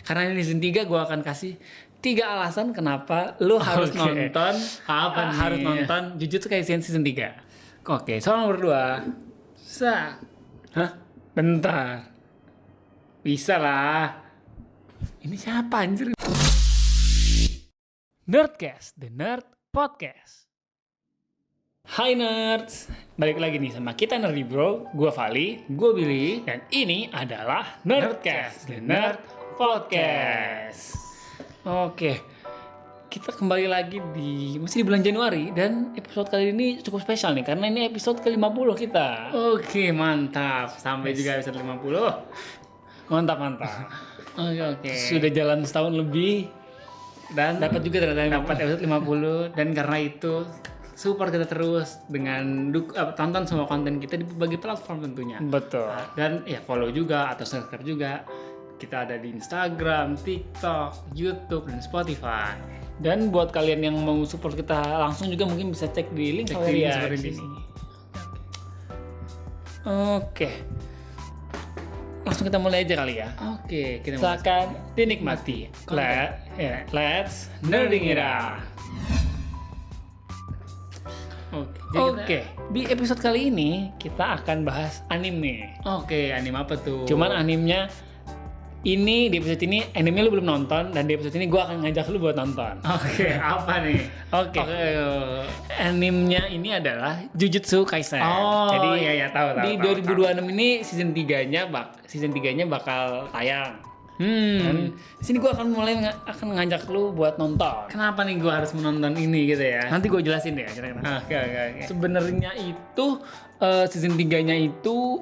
Karena ini season 3 gue akan kasih 3 alasan kenapa lu harus nonton harus nonton Jujutsu Kaisen season 3. Oke, soal nomor 2. Hah? Bentar. Bisa lah. Ini siapa anjir? Nerdcast, The Nerd Podcast. Hai nerds, balik lagi nih sama kita Nerdy Bro. Gue Vali, gue Billy, dan ini adalah Nerdcast, The Nerd Podcast. Oke, kita kembali lagi masih di bulan Januari, dan episode kali ini cukup spesial nih karena ini episode ke-50 kita. Oke, mantap. Sampai juga episode 50. Mantap. Oke. Sudah jalan setahun lebih dan dapat juga ternyata episode 50, dan karena itu support kita terus dengan tonton semua konten kita di berbagai platform tentunya. Betul. Dan ya follow juga atau subscribe juga. Kita ada di Instagram, TikTok, YouTube, dan Spotify. Dan buat kalian yang mau support kita langsung juga mungkin bisa cek di link di sini. Oke. Langsung kita mulai aja kali ya. Oke, kita silakan dinikmati. Let's nerding it out. Oke, di episode kali ini kita akan bahas anime. Oke, anime apa tuh? Cuman animenya ini di episode ini anime lu belum nonton, dan di episode ini gue akan ngajak lu buat nonton. Oke, apa nih? Oke. Animenya ini adalah Jujutsu Kaisen. Oh, jadi iya tahu. Di 2026 ini season 3-nya bakal tayang. Dan di sini gue akan ngajak lu buat nonton. Kenapa nih gue harus menonton ini gitu ya? Nanti gue jelasin deh kira-kira. Oke. Sebenarnya itu season 3-nya itu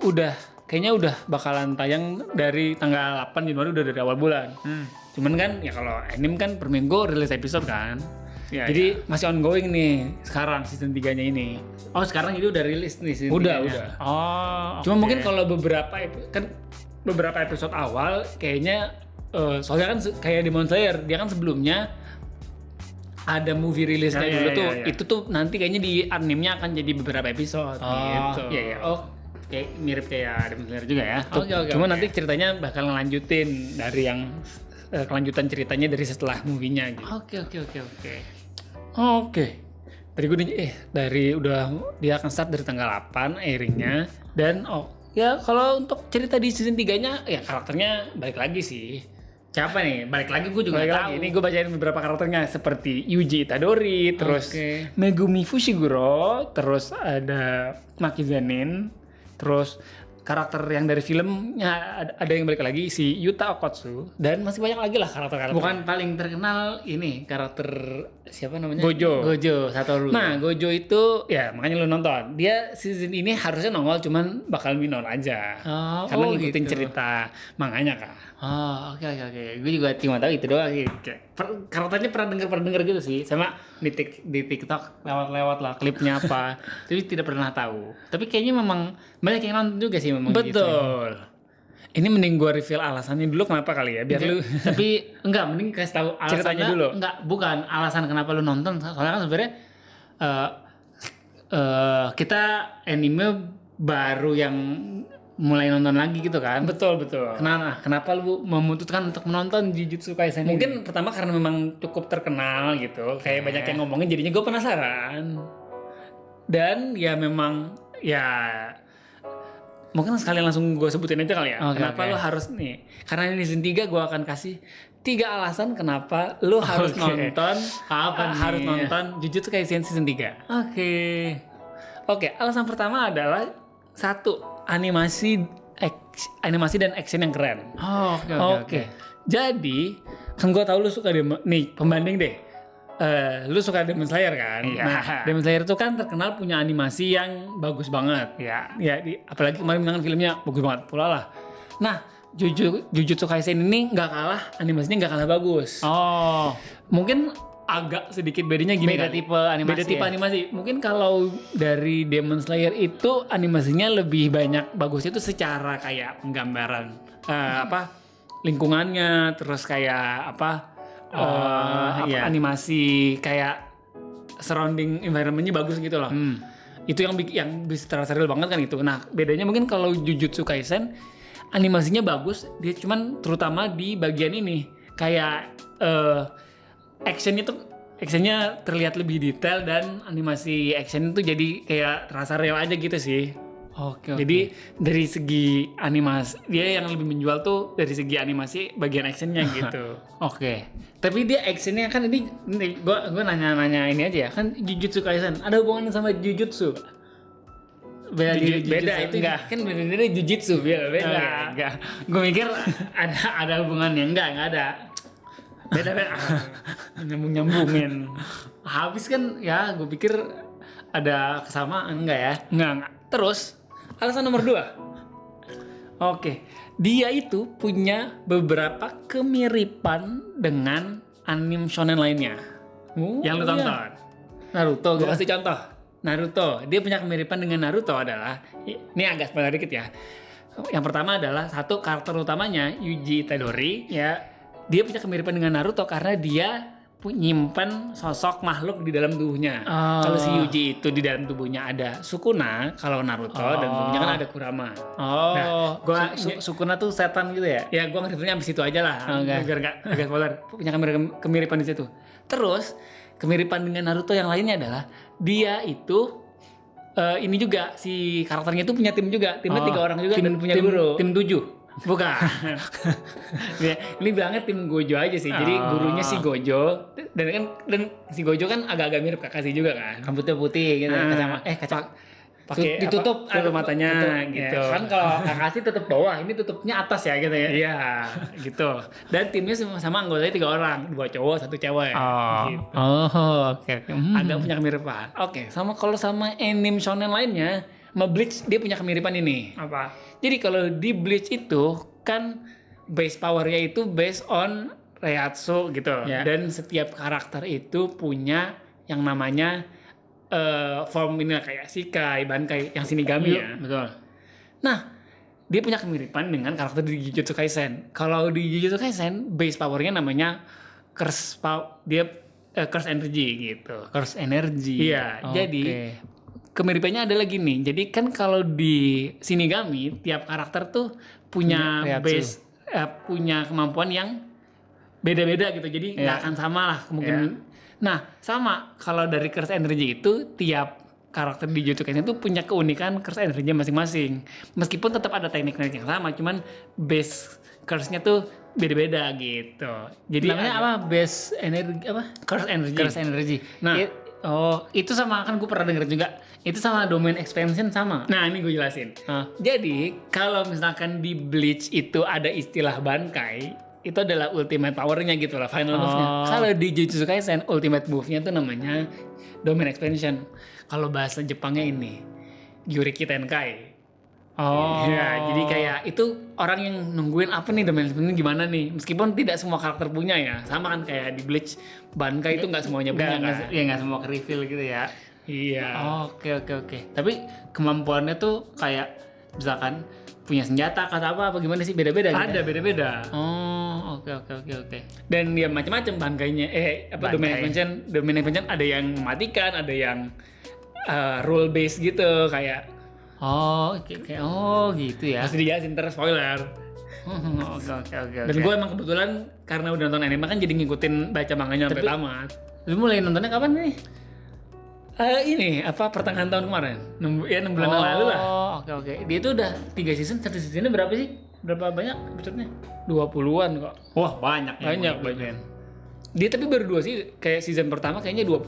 kayaknya udah bakalan tayang dari tanggal 8 Januari, udah dari awal bulan. Cuman kan ya kalau anime kan per minggu rilis episode kan. Jadi masih ongoing nih sekarang season 3-nya ini. Oh, sekarang itu udah rilis nih season 3-nya. Udah. Oh, cuma mungkin kalau beberapa episode awal kayaknya soalnya kan kayak Demon Slayer, dia kan sebelumnya ada movie rilisnya dulu tuh. Itu tuh nanti kayaknya di animenya akan jadi beberapa episode gitu. Iya. Oh, kayak mirip kayak Demon Slayer juga ya. Cuma nanti ceritanya bakal ngelanjutin dari yang kelanjutan ceritanya dari setelah movie-nya gitu. Oke. Dia akan start dari tanggal 8 airing-nya, dan ya kalau untuk cerita di season 3-nya ya karakternya balik lagi sih. Siapa nih? Balik lagi gue juga tahu. Ini gue bacain beberapa karakternya seperti Yuji Itadori, terus Megumi Fushiguro, terus ada Maki Zenin, terus karakter yang dari filmnya ada yang balik lagi si Yuta Okotsu, dan masih banyak lagi lah karakter-karakter. Bukan paling terkenal ini karakter siapa namanya? Gojo Satoru. Nah, Gojo itu ya makanya lu nonton. Dia season ini harusnya nongol, cuman bakal minor aja. Karena ngikutin cerita manganya kan. Oke. Gue juga cuma tahu itu doang. Karakternya pernah denger gitu sih. Sama di TikTok lewat lah klipnya apa. Tapi tidak pernah tahu. Tapi kayaknya memang banyak yang nonton juga sih memang. Betul. Gitu. Ini mending gue reveal alasannya dulu kenapa kali ya, biar lu. Tapi mending kasih tahu alasannya dulu. Bukan alasan kenapa lu nonton. Soalnya kan sebenarnya kita anime baru yang mulai nonton lagi gitu kan. Betul. Kenapa lu memutuskan untuk menonton Jujutsu Kaisen? Mungkin pertama karena memang cukup terkenal gitu. Kayak banyak yang ngomongin, jadinya gue penasaran. Dan ya memang mungkin sekalian langsung gue sebutin aja kali ya. Kenapa lu harus nih? Karena ini season 3 gue akan kasih 3 alasan kenapa lu harus nonton Jujutsu Kaisen season 3. Oke, alasan pertama adalah 1, animasi dan action yang keren. Oke. Jadi, kan gue tahu lu suka nih pembanding deh. Lu suka Demon Slayer kan? Iya. Nah, Demon Slayer itu kan terkenal punya animasi yang bagus banget. Iya. Apalagi kemarin menang filmnya bagus banget pula lah. Nah, Jujutsu Kaisen ini animasinya nggak kalah bagus. Mungkin agak sedikit bedanya gini. Beda tipe animasi. Mungkin kalau dari Demon Slayer itu animasinya lebih banyak bagusnya itu secara kayak penggambaran lingkungannya, terus kayak animasi kayak surrounding environment-nya bagus gitu loh. Itu yang bisa terasa real banget kan itu. Nah, bedanya mungkin kalau Jujutsu Kaisen animasinya bagus, dia cuman terutama di bagian ini kayak actionnya terlihat lebih detail dan animasi action itu jadi kayak terasa real aja gitu sih. Oke. Jadi dari segi animasi dia yang lebih menjual tuh dari segi animasi bagian actionnya gitu. Oke. Tapi dia actionnya kan ini gue nanya ini aja ya, kan Jujutsu Kaisen ada hubungannya sama Jujutsu? Beda itu enggak kan bener-bener Jujutsu beda. Enggak. Gue mikir ada hubungannya, enggak ada. Beda nyambungin. Habis kan ya gue pikir ada kesamaan, enggak ya? Enggak. Terus alasan nomor 2. Oke, dia itu punya beberapa kemiripan dengan anime shonen lainnya yang lu tonton. Naruto, gue kasih contoh. Naruto, dia punya kemiripan dengan Naruto adalah, ini agak spoiler dikit ya. Yang pertama adalah satu karakter utamanya Yuji Itadori ya. Dia punya kemiripan dengan Naruto karena dia nyimpan sosok makhluk di dalam tubuhnya. Kalau si Yuji itu di dalam tubuhnya ada Sukuna, kalau Naruto dan tubuhnya kan ada Kurama. Nah, Sukuna tuh setan gitu ya? Ya, gua ngertinya abis itu aja lah. Biar nggak agak spoiler. Punya kemiripan di situ. Terus kemiripan dengan Naruto yang lainnya adalah dia itu ini juga si karakternya itu punya tim juga. Timnya 3 orang juga dan punya guru. Tim 7. Bukan. Ini bilangnya tim Gojo aja sih. Jadi gurunya si Gojo dan si Gojo kan agak-agak mirip Kakashi juga kan. Rambutnya putih gitu. Pakai ditutup tutup matanya gitu. Ya. Kan kalau Kakashi tutup bawah, ini tutupnya atas ya gitu ya. Iya, gitu. Dan timnya sama anggotanya 3 orang, 2 cowok, 1 cewek. Gitu. Oke. Agak punya kemiripan. Oke, kalau sama anime shonen lainnya, sama Bleach dia punya kemiripan ini. Apa? Jadi kalau di Bleach itu kan base powernya itu based on Reiatsu gitu. Yeah. Dan setiap karakter itu punya yang namanya form ini kayak Shikai, Bankai, yang Shinigami ya. Betul. Nah, dia punya kemiripan dengan karakter di Jujutsu Kaisen. Kalau di Jujutsu Kaisen base powernya namanya Curse Energy gitu. Curse Energy. Iya, jadi kemiripannya adalah gini. Jadi kan kalau di Shinigami tiap karakter tuh punya base punya kemampuan yang beda-beda gitu. Jadi nggak akan sama lah kemungkinan. Nah, sama kalau dari Curse Energy itu tiap karakter di Jujutsu Kaisen itu punya keunikan Curse Energy masing-masing. Meskipun tetap ada teknik-teknik yang sama, cuman base curse-nya tuh beda-beda gitu. Jadi namanya apa? Base energi apa? Curse Energy. Curse Energy. Nah, itu sama kan gue pernah denger juga. Itu sama domain expansion sama. Nah, ini gue jelasin. Jadi, kalau misalkan di Bleach itu ada istilah Bankai, itu adalah ultimate powernya gitu lah, final move-nya. Kalau di Jujutsu Kaisen, ultimate move-nya tuh namanya domain expansion. Kalau bahasa Jepangnya ini, Gyuriki Tenkai. Ya, jadi kayak itu orang yang nungguin apa nih domain expansion gimana nih. Meskipun tidak semua karakter punya ya. Sama kan kayak di Bleach, Bankai itu nggak semuanya punya kan. Ya nggak semua ke-reveal gitu ya. Iya. Oke. Tapi kemampuannya tuh kayak misalkan punya senjata kata apa gimana sih beda-beda gitu? Ada beda-beda. Oke. Dan dia macam-macam Bankainya. Domain expansion ada yang mematikan, ada yang rule based gitu kayak. Gitu ya. Masih dijelasin terus spoiler. Oke. Dan gue emang kebetulan karena udah nonton anime kan jadi ngikutin baca manganya sampai tamat. Lu mulai nontonnya kapan nih? Ini pertengahan tahun kemarin. 6 bulan yang lalu lah. Oke. Dia tuh udah 3 season, satu seasonnya berapa sih? Berapa banyak episode-nya? 20-an kok. Wah, banyak. Dia tapi baru 2 sih, kayak season pertama kayaknya 20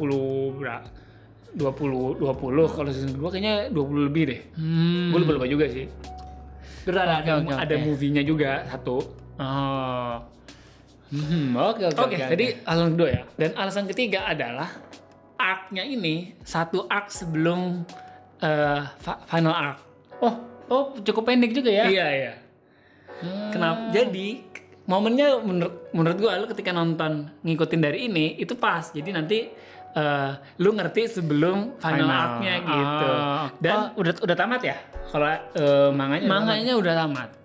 kalau season kedua kayaknya 20 lebih deh. Gue lupa juga sih. Terus ada movie-nya juga satu. Oke. Jadi alasan kedua ya. Dan alasan ketiga adalah arc-nya ini satu arc sebelum final arc. Cukup pendek juga ya? Iya. Kenapa? Jadi momennya menurut gua lu ketika nonton ngikutin dari ini itu pas. Jadi nanti lu ngerti sebelum final arc-nya gitu. Dan udah tamat ya? Kalau manganya udah tamat.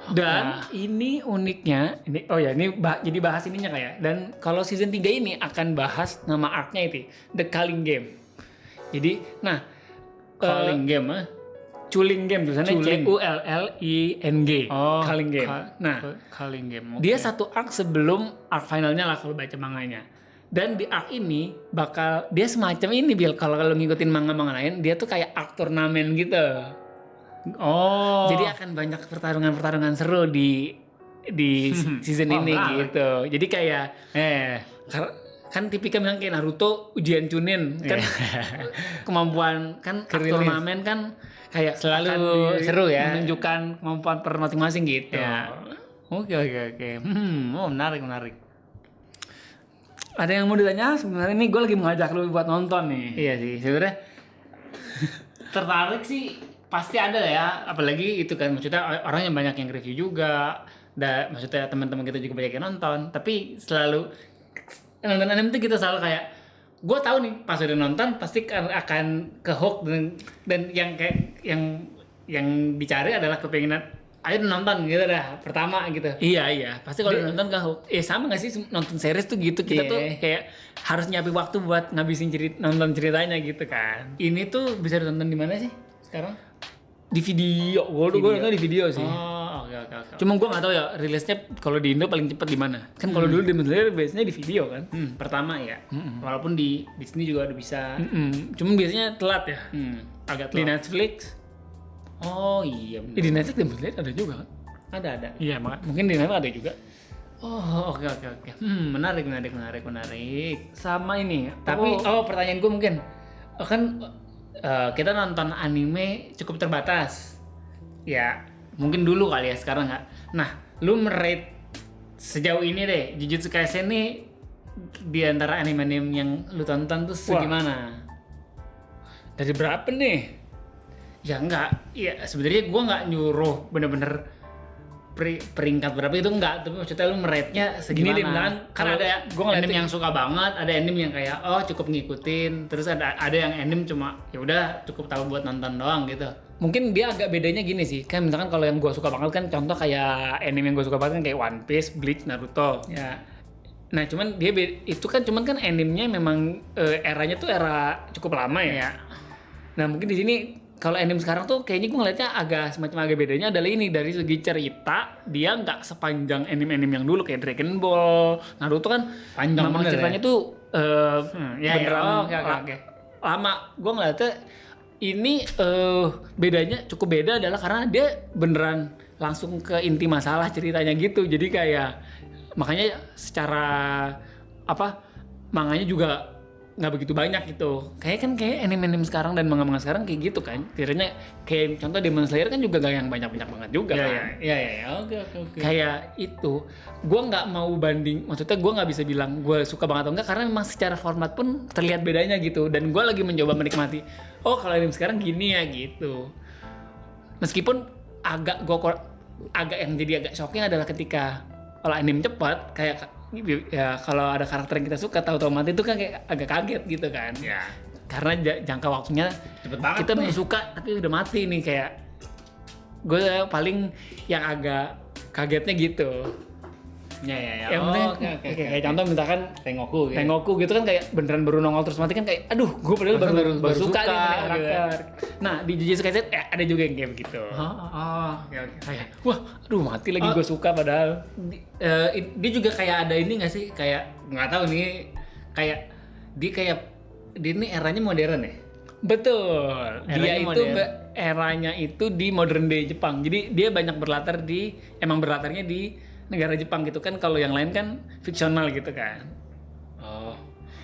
Dan ini uniknya, jadi bahas ininya kayak. Dan kalau season 3 ini akan bahas nama arc-nya itu, The Calling Game. Jadi, Calling Game Culling Game, tulisannya Culling. Culling. Oh, Culling Game. Nah, Culling Game. Okay. dia satu arc sebelum arc finalnya lah kalau baca manganya. Dan di arc ini dia semacam ini Bil, kalau ngikutin manga-manga lain, dia tuh kayak arc turnamen gitu. Oh. Jadi akan banyak pertarungan-pertarungan seru di season ini gitu. Jadi kayak kan tipikal bilang kayak Naruto ujian Chunin kan kemampuan kan arc turnamen kan kayak selalu seru ya, menunjukkan kemampuan per masing-masing gitu. Ya. Oke. Oh, menarik. Ada yang mau ditanya? Sebenarnya nih gue lagi mengajak lu buat nonton nih. Iya sih, sebenarnya tertarik sih pasti ada ya, apalagi itu kan maksudnya orang yang banyak yang review juga, maksudnya teman-teman kita juga banyak yang nonton, tapi selalu nonton anime itu kita selalu kayak gue tahu nih pas udah nonton pasti akan ke hook dan yang kayak yang dicari adalah kepinginan ayo nonton gitu dah pertama gitu. Iya pasti kalau nonton ke hook. Sama nggak sih nonton series tuh gitu, kita tuh kayak harus nyiapin waktu buat ngabisin nonton ceritanya gitu kan. Ini tuh bisa ditonton di mana sih sekarang? Di video. Gue nonton di video sih. Oh, oke. Cuma gue nggak tahu ya rilisnya kalau di Indo paling cepet di mana. Kan kalau dulu Demon Slayer biasanya di video kan. Pertama ya. Walaupun di Disney juga udah bisa. Cuma biasanya telat ya. Agak Di telat. Netflix. Oh iya benar. Di Netflix Demon Slayer ada juga kan? Ada. Iya, mungkin di Netflix ada juga. Oh, oke. Menarik. Sama ini. Tapi pertanyaan gue mungkin kan kita nonton anime cukup terbatas. Ya, mungkin dulu kali ya, sekarang nggak. Nah, lu merate sejauh ini deh, Jujutsu Kaisen nih di antara anime-anime yang lu tonton tuh segimana? Dari berapa nih? Ya enggak, ya sebenarnya gue nggak nyuruh bener-bener peringkat berapa itu enggak, tapi maksudnya lu merate-nya segimana? Gini deh, misalkan kan ada anime yang suka banget, ada anime yang kayak cukup ngikutin, terus ada yang anime cuma ya udah cukup tahu buat nonton doang gitu. Mungkin dia agak bedanya gini sih, kan misalkan kalau yang gue suka banget kan contoh kayak anime yang gue suka banget kan kayak One Piece, Bleach, Naruto. Ya. Nah cuman dia itu kan cuman kan animenya memang eranya tuh era cukup lama ya. Nah mungkin di sini kalau anime sekarang tuh kayaknya gue ngeliatnya agak bedanya adalah ini dari segi cerita dia nggak sepanjang anime-anime yang dulu kayak Dragon Ball, Naruto kan panjang memang bener ceritanya ya? tuh beneran Oke. lama. Gue ngeliatnya ini bedanya cukup beda adalah karena dia beneran langsung ke inti masalah ceritanya gitu. Jadi kayak makanya secara manganya juga nggak begitu banyak gitu. Kayak anime-anime sekarang dan manga-manga sekarang kayak gitu kan. Tiranya kayak contoh Demon Slayer kan juga gak yang banyak banget juga kan. Iya. Oke. Kayak itu, gue nggak mau maksudnya gue nggak bisa bilang gue suka banget atau enggak karena memang secara format pun terlihat bedanya gitu. Dan gue lagi mencoba menikmati. Oh kalau anime sekarang gini ya gitu. Meskipun agak yang jadi agak shocking adalah ketika kalau anime cepat kayak ya kalau ada karakter yang kita suka tahu-tahu mati itu kan kayak agak kaget gitu kan. Ya. Karena jangka waktunya Cepet banget kita nih. baru suka tapi udah mati nih, kayak gue paling yang agak kagetnya gitu. Ya. Yang penting kayak contoh misalkan Tengoku gitu kan kayak beneran baru nongol terus mati kan kayak aduh gue padahal baru suka nih sama karakter. Nah di Jujutsu Kaisen ada juga yang kayak begitu. Kayak wah aduh mati lagi gue suka padahal. Dia juga kayak ada ini nggak sih, kayak nggak tahu nih, kayak dia ini eranya modern ya. Betul. Dia Eranya itu modern. eranya itu di modern day Jepang. Jadi dia banyak berlatarnya di negara Jepang gitu kan. Kalau yang lain kan fiksional gitu kan.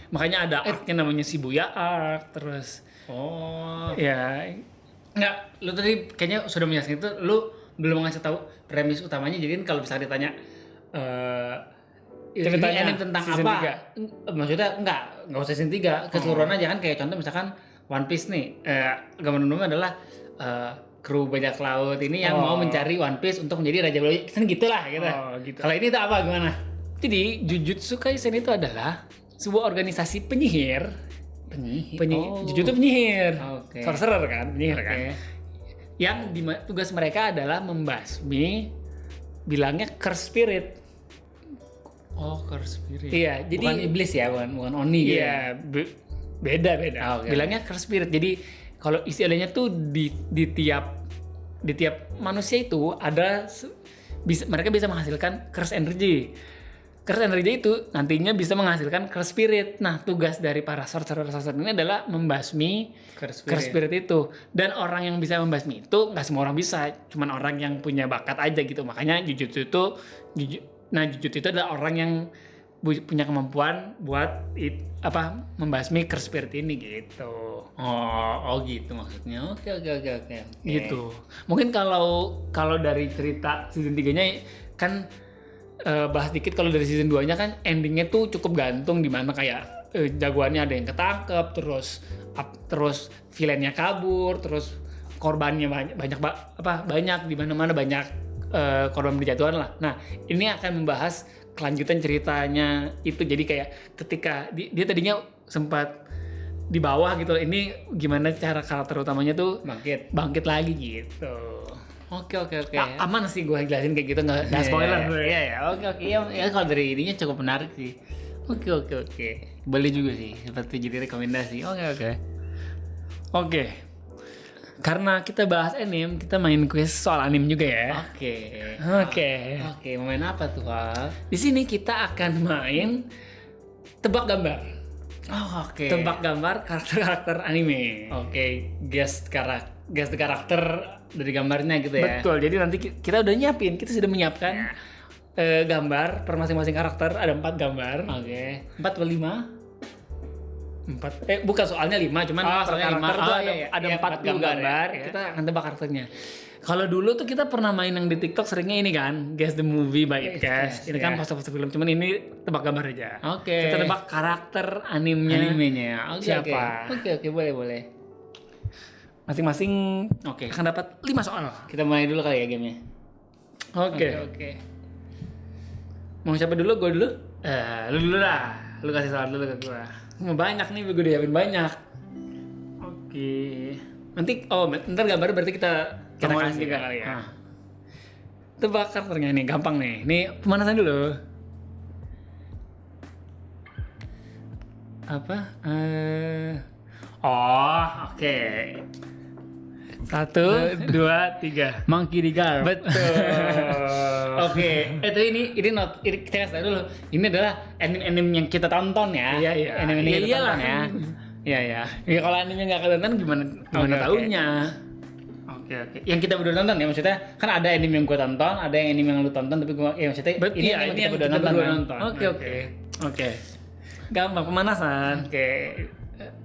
Makanya ada arc-nya namanya Shibuya Arc terus. Ya. Nggak, lu tadi kayaknya sudah menjelaskan itu, lu belum ngasih tahu premis utamanya. Jadi kalau misalnya ditanya ceritanya anime tentang season apa? 3. Maksudnya nggak usah season 3, keseluruhan aja kan. Kayak contoh misalkan One Piece nih, gambaran umumnya adalah kru bajak laut ini yang mau mencari One Piece untuk menjadi raja bajak, kan gitulah gitu. Gitu. Kalau ini tuh apa, gimana? Jadi Jujutsu Kaisen itu adalah sebuah organisasi penyihir. Jujutsu penyihir. Sorcerer kan, penyihir kan. Yang tugas mereka adalah membasmi bilangnya curse spirit. Curse spirit. Iya, jadi bukan iblis ya, bukan oni gitu. Iya, beda. Bilangnya curse spirit. Jadi kalau istilahnya tuh di tiap manusia itu ada mereka bisa menghasilkan curse energy. Curse energy itu nantinya bisa menghasilkan curse spirit. Nah, tugas dari para sorcerer ini adalah membasmi curse spirit itu. Dan orang yang bisa membasmi itu nggak semua orang bisa, cuman orang yang punya bakat aja gitu. Makanya jujutsu itu adalah orang yang punya kemampuan buat membasmi curse spirit ini gitu. Oh gitu maksudnya. Oke. Gitu. Mungkin kalau dari cerita season 3-nya kan bahas dikit. Kalau dari season 2-nya kan endingnya tuh cukup gantung, di mana kayak jagoannya ada yang ketangkep, terus villainnya kabur, terus korbannya banyak di mana-mana, banyak korban berjatuhan lah. Nah, ini akan membahas kelanjutan ceritanya itu. Jadi kayak ketika dia tadinya sempat di bawah gitu, ini gimana cara karakter utamanya tuh bangkit lagi gitu. Oke. Aman sih gue jelasin kayak gitu, nggak spoiler. Iya. Oke. Ya kalau dari ininya cukup menarik sih. Oke. Boleh juga sih seperti jadi rekomendasi. Oke. Karena kita bahas anime, kita main quiz soal anime juga ya. Oke. Mau main apa tuh, Pak? Di sini kita akan main tebak gambar. Oke. Tebak gambar karakter anime. Oke, guess the karakter dari gambarnya gitu ya. Betul. Jadi nanti kita udah nyiapin, kita sudah menyiapkan gambar per masing-masing karakter. Ada 4 gambar. Oke. 4 atau 5? 4. Bukan, soalnya 5, cuman per karakter tuh ada 40 gambar. Ya. Kita akan tebak karakternya. Kalau dulu tuh kita pernah main yang di TikTok seringnya ini kan, Guess the Movie by Itcast. Ini kan poster-poster film, cuman ini tebak gambar aja. Oke. Kita tebak karakter animenya. Siapa? Oke, boleh. Masing-masing akan dapat 5 soal. Kita mulai dulu kali ya gamenya. Oke. Mau siapa dulu? Gue dulu? Lu dulu lah. Lu kasih soal dulu ke gua. Banyak nih, gue udah siapin banyak. Oke. Nanti, ntar gambar berarti kita kasih juga kali ya. Tebak karakternya nih, gampang nih. Nih pemanasan dulu. Oke. 1, 2, 3. Monkey D. Garp. Betul. Oke. Ini kita kasih tahu dulu. Ini adalah anime yang kita tonton ya. Iya. Anime yang kita tonton ya. Iya. Ya kalau anime nggak ketonton gimana tahunya? Oke. Yang kita berdua nonton ya, maksudnya kan ada anime yang gue tonton, ada yang anime yang lu tonton, tapi gue maksudnya ini yang kita berdua nonton. Oke. Gampang pemanasan. Oke.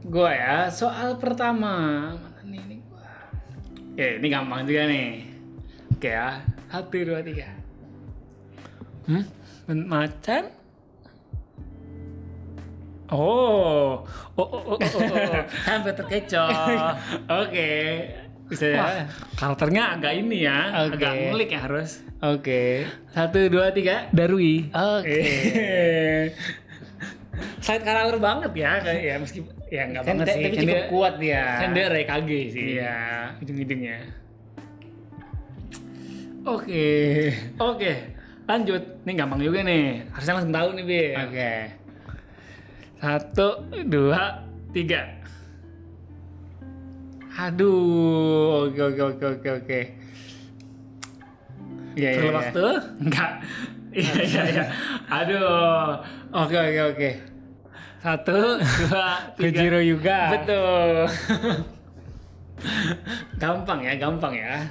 Gua ya, soal pertama. Mana nih ini gua? Oke, ini gampang juga nih. Oke ya. 1, 2, 3. Macan? Sampai terkecoh. Oke. Bisa ya. Karakternya agak ini ya, agak ngulik ya harus. Oke. 1, 2, 3. Darui. Oke. Side karakter banget ya, kayak ya meskipun ya nggak banget sih. Tapi cukup kuat dia. Kan dia Raikage sih. Iya. Ujung-ujungnya. Oke. Lanjut. Ini gampang juga nih. Harusnya langsung tahu nih, Bi. Oke. 1, 2, 3. Aduh. Oke. Iya. Perlu waktu? Enggak. Iya. Aduh. Oke. 1, 2, 3. Kujiro Yuga. Betul. Gampang ya.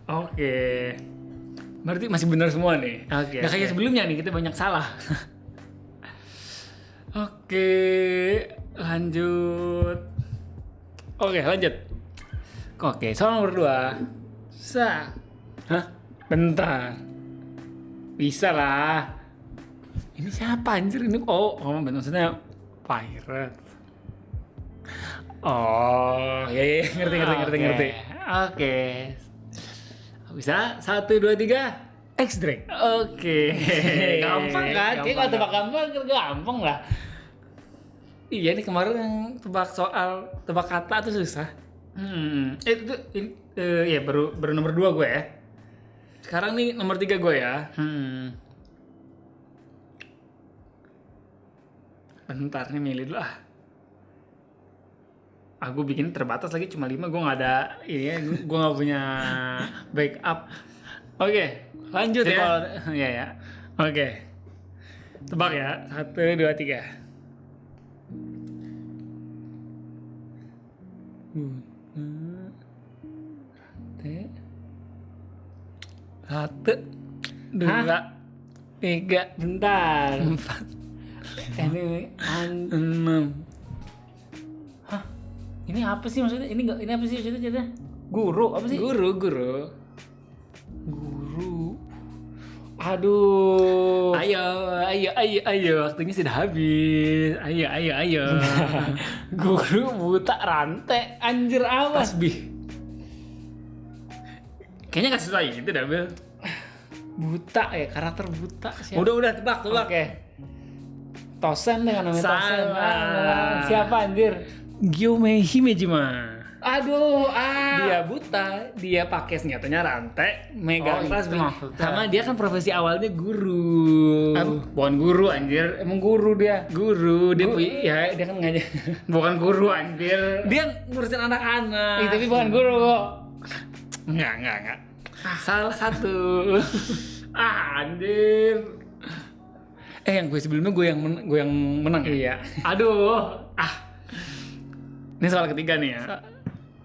Oke. Berarti masih benar semua nih. Oke. Nggak kayak sebelumnya nih, kita banyak salah. Oke, lanjut. Oke, soal nomor 2. Hah? Bentar. Bisa lah. Ini siapa anjir ini? Maksudnya pirate. Ya, ngerti. Oke. Bisa? 1, 2, 3. X-Drake. Oke. Gampang kan? Kayak kalau tebak gambar gampang lah. Iya nih, kemarin yang tebak kata tuh susah. Baru nomor 2 gue ya. Sekarang nih nomor 3 gue ya. Bentar nih, milih dulu ah. Aku bikin terbatas lagi cuma 5, gue nggak ada ini, gue nggak punya backup. Oke, lanjut Jadi ya. Iya ya. Oke, tebak ya. 1, 2, 3. Satu, dua, Hah? 3, Bentar. 4. Ini 6. Hah? Ini apa sih maksudnya? Ini apa sih maksudnya? Guru apa sih? Guru. Guru. Aduh. Ayo, waktunya sudah habis. Ayo. Guru buta rantai. Anjir apa? Tasbih. Kayaknya nggak sesuai gitu dah, Bil. Buta ya, karakter buta siapa? Udah tebak. Oke. Tosen dengan namanya Tosen. Salah. Siapa anjir? Gyomei Himejima. Aduh, Dia buta, dia pakai senjatanya rantai, megang Oh, tasbih. itu maksudnya. Sama dia kan profesi awalnya guru. Bukan guru anjir, emang guru dia. Guru, dia kan ngajar. Bukan guru anjir. Dia ngurusin anak-anak. Tapi bukan guru kok. Enggak. Salah satu. Anjir. Yang gue sebelumnya gue yang menang. Iya. Aduh. Ini soal ketiga nih ya.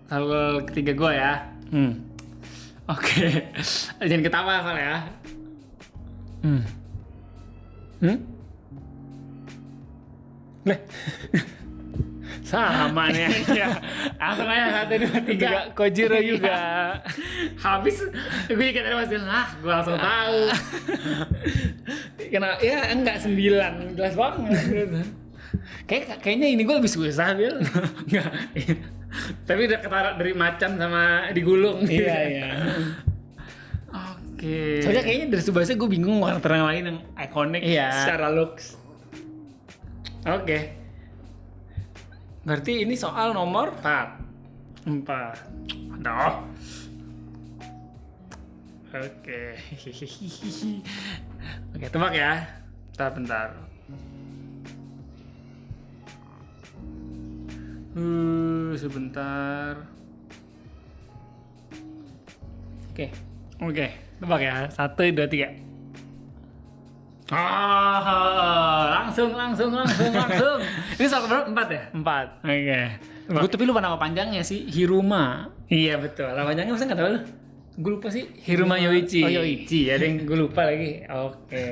Soal ketiga gue ya. Oke. Jangan ketawa Val ya. Leh, Sama nih ya. Langsung aja 1, 2, 3. Kojiro juga. Habis gue kayak tadi masih gue langsung tahu. Kenapa? Ya enggak 9, jelas banget. Kayaknya ini gue lebih susah, Bil. Enggak. Tapi udah ketara dari macan sama digulung. Iya. Oke. Soalnya kayaknya dari Tsubasa gue bingung karakter yang lain yang ikonik Iya. secara looks. Oke. Berarti ini soal nomor 4. Aduh. Oke. Oke, tebak ya. Bentar. Sebentar. Oke, tebak ya. 1, 2, 3. Langsung. Ini soal berapa? 4 ya? 4. Oke. Gue tapi lupa nama panjangnya sih, Hiruma. Iya betul. Nama panjangnya masa nggak tahu lu? Gue lupa sih. Hiruma Yoichi. Oh, Yoichi. Ada yang gue lupa lagi. Oke.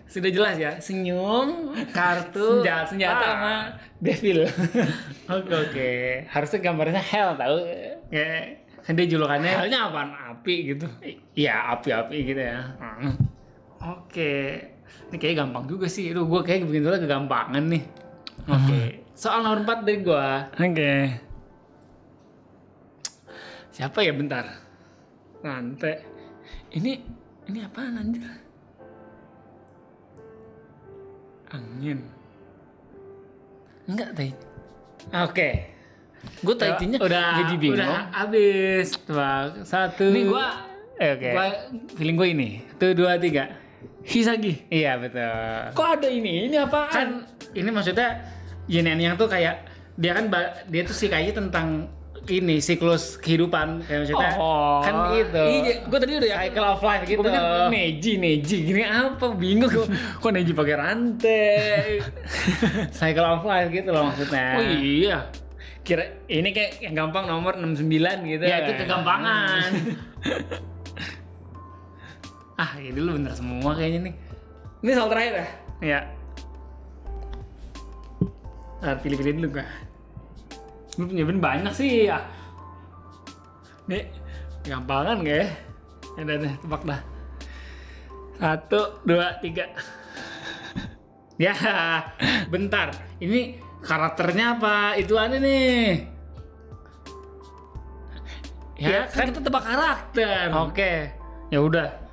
Sudah jelas ya. Senyum, kartu, Senjata sama devil. Oke. Harusnya gambarnya hell tahu. Ya, kan dia julukannya. Hellnya apaan? Api gitu. Iya, api-api gitu ya. Oke. Ini kayaknya gampang juga sih. Aduh, gue kayak bikin dulu kegampangan nih. Oke. Soal nomor 4 dari gue. Oke. Siapa ya bentar? Rantai. Ini apaan anjir? Angin. Enggak, Tai. Oke. Gue Taichinya udah jadi bingung. Udah habis. Coba 1. Ini gue Oke. feeling gue ini. 1, 2, 3. Hisagi. Iya betul. Kok ada ini? Ini apaan? Kan ini maksudnya yin and yang tuh kayak dia kan dia tuh sih kayaknya tentang ini siklus kehidupan kayak maksudnya kan gitu. Iya, gue tadi udah Cycle of life gitu. Gue pikir Neji gini apa? Bingung gue. Kok Neji pakai rantai? Cycle of life gitu loh maksudnya. Oh iya. Kira ini kayak yang gampang nomor 69 gitu. Ya itu kegampangan. Ini lu bener semua kayaknya nih. Ini soal terakhir ya? Iya. Pilih-pilih dulu gua. Lu punya banyak sih ya. Nih, gampangan gak ya? Udah, tebak dah. 1, 2, 3. Ya, bentar. Ini karakternya apa? Itu aneh nih. Ya, kan kita tebak karakter. Oke. Ya udah.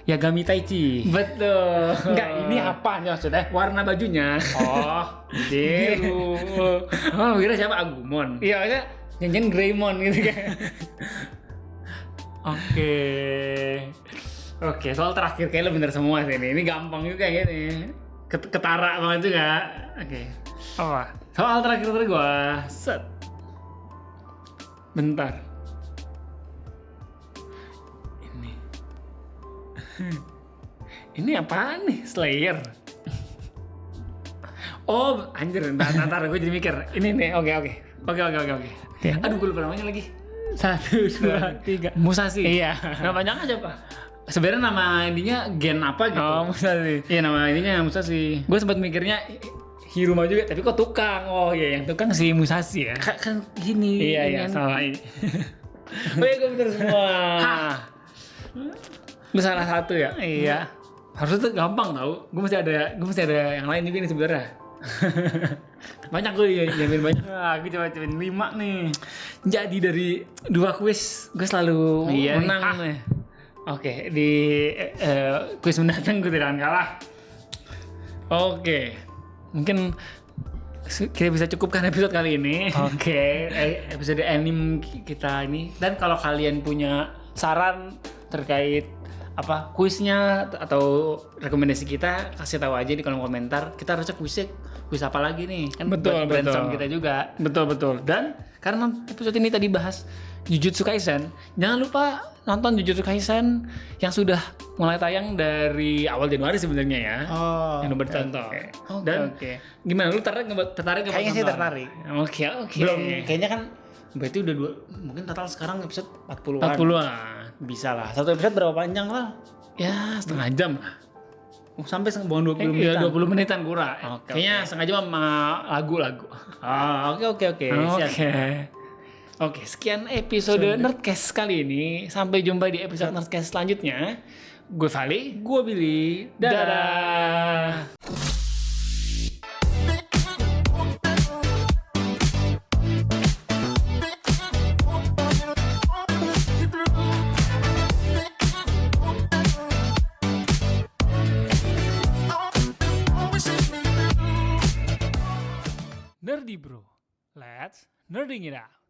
Yagami Taichi. Betul. Enggak, ini apa maksudnya? Warna bajunya. Oh, Biru. Oh, kira siapa? Agumon. iya maksudnya jangan Greymon gitu kan. Oke, soal terakhir kayak lo bener semua sih ini. Ini gampang juga gini. Ketara banget juga. Oke. Apa? Soal terakhir dari gua. Set. Bentar. Ini apaan nih? Slayer. Oh, anjir, ntar gue jadi mikir. Ini nih, oke. Aduh, gue lupa namanya lagi. 1, 2, 3. Musashi. Iya. Nama panjang aja, Pak. Sebenarnya nama ininya Gen apa gitu. Oh, Musashi. Iya, nama ininya Musashi. Gue sempat mikirnya Hiruma juga, tapi kok tukang? Oh iya, yang tukang si Musashi ya. Kan gini. Iya, salah. Oh iya, gue bener semua. Lu salah satu ya? Iya. Harusnya tuh gampang tau. Gue masih ada yang lain juga nih sebenarnya. Banyak gue jamin banyak. Aku coba-cobain 5 nih. Jadi dari 2 kuis gue selalu menang nih. Oke, di kuis mendatang gue tidak akan kalah. Oke, mungkin kita bisa cukupkan episode kali ini. Oke. Episode anime kita ini. Dan kalau kalian punya saran terkait apa kuisnya atau rekomendasi kita, kasih tahu aja di kolom komentar. Kita harusnya kuis apa lagi nih, kan Betul. brainstorm kita juga. Betul. Dan karena episode ini tadi bahas Jujutsu Kaisen, jangan lupa nonton Jujutsu Kaisen yang sudah mulai tayang dari awal Januari sebenarnya ya. Oh. Yang udah ditonton. Dan Oke. gimana, lu tertarik nggak? Kayaknya sih tertarik. Oke. Belum, kayaknya kan Berarti udah mungkin total sekarang episode 40-an. 40-an. Bisa lah. Satu episode berapa panjang lah? Ya setengah jam lah. Sampai buang 20 Iya, menit. 20 menitan kurang. Oke, Kayaknya setengah jam sama lagu-lagu. Oke. Siap. Oke, sekian episode Nerdcast kali ini. Sampai jumpa di episode Nerdcast selanjutnya. Gue Vali, Gue Billy. dadah. Nerdy bro, let's nerding it out.